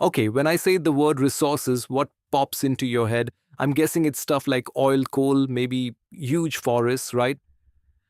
Okay, when I say the word resources, what pops into your head? I'm guessing it's stuff like oil, coal, maybe huge forests, right?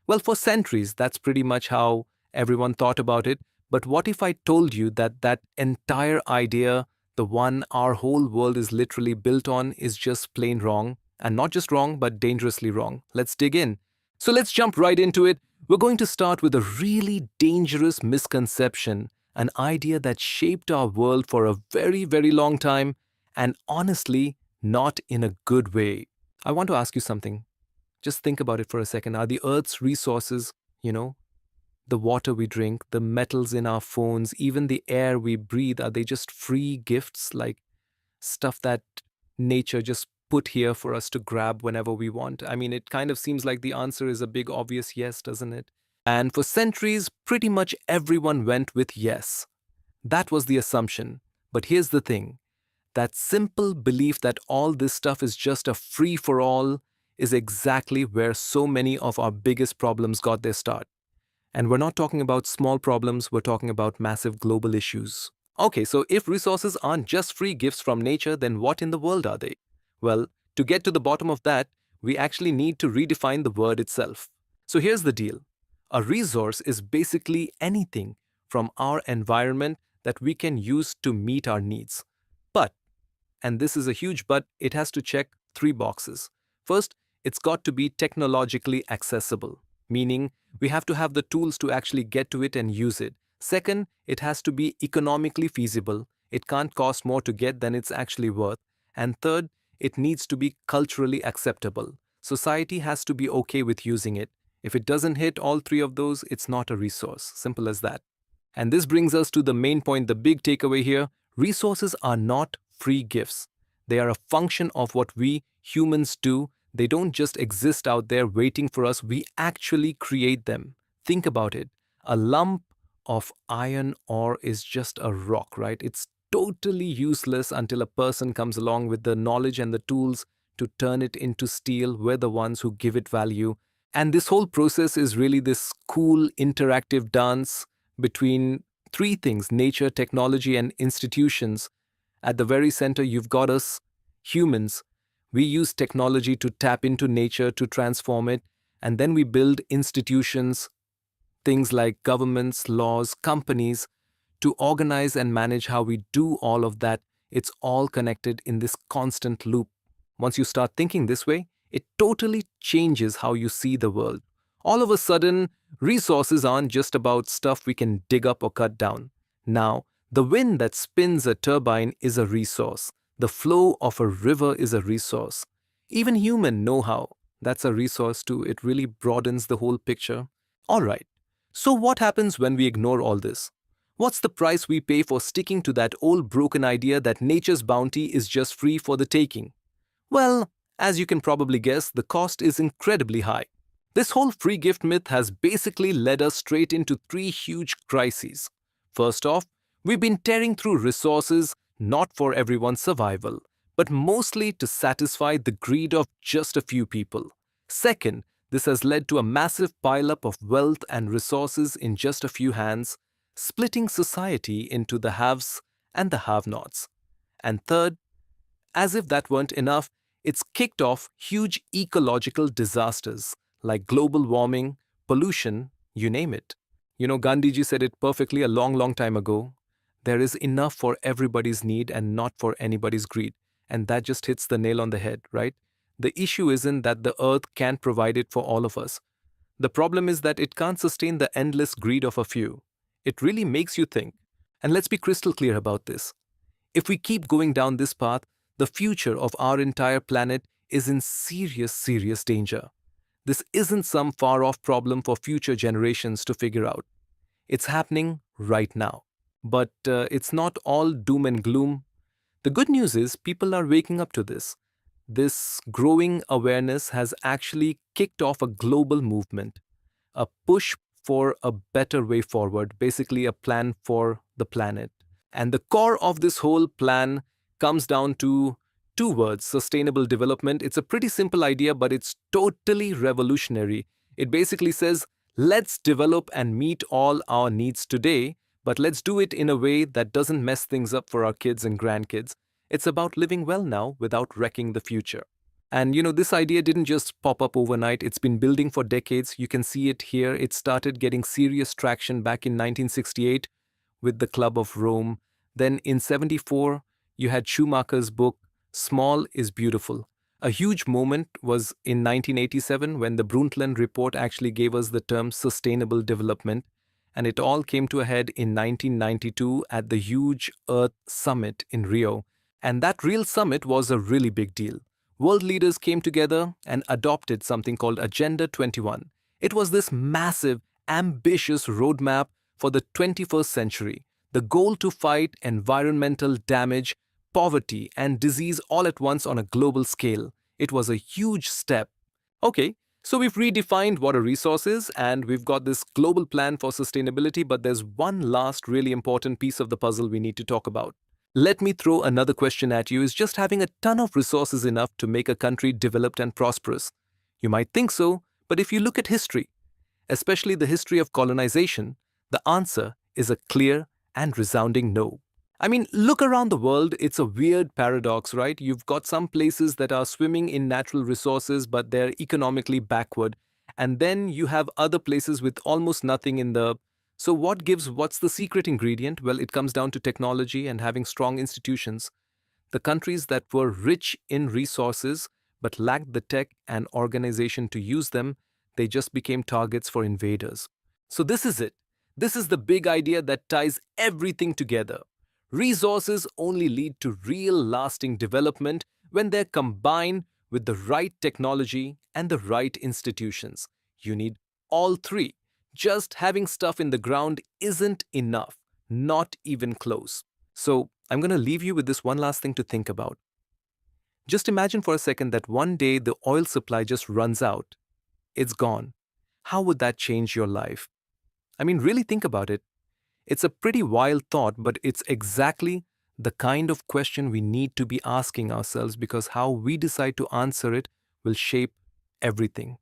Well, for centuries, that's pretty much how everyone thought about it. But what if I told you that that entire idea, the one our whole world is literally built on, is just plain wrong? And not just wrong, but dangerously wrong. Let's dig in. So let's jump right into it. We're going to start with a really dangerous misconception, an idea that shaped our world for a very, very long time, and honestly, not in a good way. I want to ask you something. Just think about it for a second. Are the Earth's resources, you know, the water we drink, the metals in our phones, even the air we breathe, are they just free gifts, like stuff that nature just put here for us to grab whenever we want? I mean, it kind of seems like the answer is a big obvious yes, doesn't it? And for centuries, pretty much everyone went with yes. That was the assumption. But here's the thing, that simple belief that all this stuff is just a free for all is exactly where so many of our biggest problems got their start. And we're not talking about small problems, we're talking about massive global issues. Okay, so if resources aren't just free gifts from nature, then what in the world are they? Well, to get to the bottom of that, we actually need to redefine the word itself. So here's the deal, a resource is basically anything from our environment that we can use to meet our needs. But, and this is a huge but, it has to check three boxes. First, it's got to be technologically accessible, meaning we have to have the tools to actually get to it and use it. Second, it has to be economically feasible. It can't cost more to get than it's actually worth. And third, it needs to be culturally acceptable. Society has to be okay with using it. If it doesn't hit all three of those, it's not a resource. Simple as that. And this brings us to the main point, the big takeaway here. Resources are not free gifts. They are a function of what we humans do. They don't just exist out there waiting for us, we actually create them. Think about it. A lump of iron ore is just a rock, right? It's totally useless until a person comes along with the knowledge and the tools to turn it into steel. We're the ones who give it value. And this whole process is really this cool interactive dance between three things: nature, technology, and institutions. At the very center, you've got us, humans. We use technology to tap into nature, to transform it, and then we build institutions, things like governments, laws, companies, to organize and manage how we do all of that. It's all connected in this constant loop. Once you start thinking this way, it totally changes how you see the world. All of a sudden, resources aren't just about stuff we can dig up or cut down. Now, the wind that spins a turbine is a resource. The flow of a river is a resource. Even human know-how, that's a resource too. It really broadens the whole picture. Alright, so what happens when we ignore all this? What's the price we pay for sticking to that old broken idea that nature's bounty is just free for the taking? Well, as you can probably guess, the cost is incredibly high. This whole free gift myth has basically led us straight into three huge crises. First off, we've been tearing through resources not for everyone's survival, but mostly to satisfy the greed of just a few people. Second, this has led to a massive pileup of wealth and resources in just a few hands, splitting society into the haves and the have-nots. And third, as if that weren't enough, it's kicked off huge ecological disasters like global warming, pollution, you name it. You know, Gandhiji said it perfectly a long, long time ago. There is enough for everybody's need and not for anybody's greed. And that just hits the nail on the head, right? The issue isn't that the earth can't provide it for all of us. The problem is that it can't sustain the endless greed of a few. It really makes you think. And let's be crystal clear about this. If we keep going down this path, the future of our entire planet is in serious, serious danger. This isn't some far-off problem for future generations to figure out. It's happening right now. But it's not all doom and gloom. The good news is people are waking up to this. This growing awareness has actually kicked off a global movement, a push for a better way forward, basically a plan for the planet. And the core of this whole plan comes down to two words: sustainable development. It's a pretty simple idea, but it's totally revolutionary. It basically says, let's develop and meet all our needs today, But let's do it in a way that doesn't mess things up for our kids and grandkids. It's about living well now without wrecking the future. And this idea didn't just pop up overnight, it's been building for decades. You can see it here. It started getting serious traction back in 1968 with the Club of Rome. Then in 74, you had Schumacher's book, Small is Beautiful. A huge moment was in 1987 when the Brundtland Report actually gave us the term sustainable development, and it all came to a head in 1992 at the huge Earth Summit in Rio. And that real summit was a really big deal. World leaders came together and adopted something called Agenda 21. It was this massive, ambitious roadmap for the 21st century, the goal to fight environmental damage, poverty, and disease all at once on a global scale. It was a huge step. Okay, so we've redefined what a resource is, and we've got this global plan for sustainability, but there's one last really important piece of the puzzle we need to talk about. Let me throw another question at you. Is just having a ton of resources enough to make a country developed and prosperous? You might think so, but if you look at history, especially the history of colonization, the answer is a clear and resounding no. I mean, look around the world, it's a weird paradox, right? You've got some places that are swimming in natural resources, but they're economically backward. And then you have other places with almost nothing in the... So what's the secret ingredient? Well, it comes down to technology and having strong institutions. The countries that were rich in resources but lacked the tech and organization to use them, they just became targets for invaders. So this is it. This is the big idea that ties everything together. Resources only lead to real lasting development when they're combined with the right technology and the right institutions. You need all three. Just having stuff in the ground isn't enough, not even close. So I'm going to leave you with this one last thing to think about. Just imagine for a second that one day the oil supply just runs out. It's gone. How would that change your life? I mean, really think about it. It's a pretty wild thought, but it's exactly the kind of question we need to be asking ourselves, because how we decide to answer it will shape everything.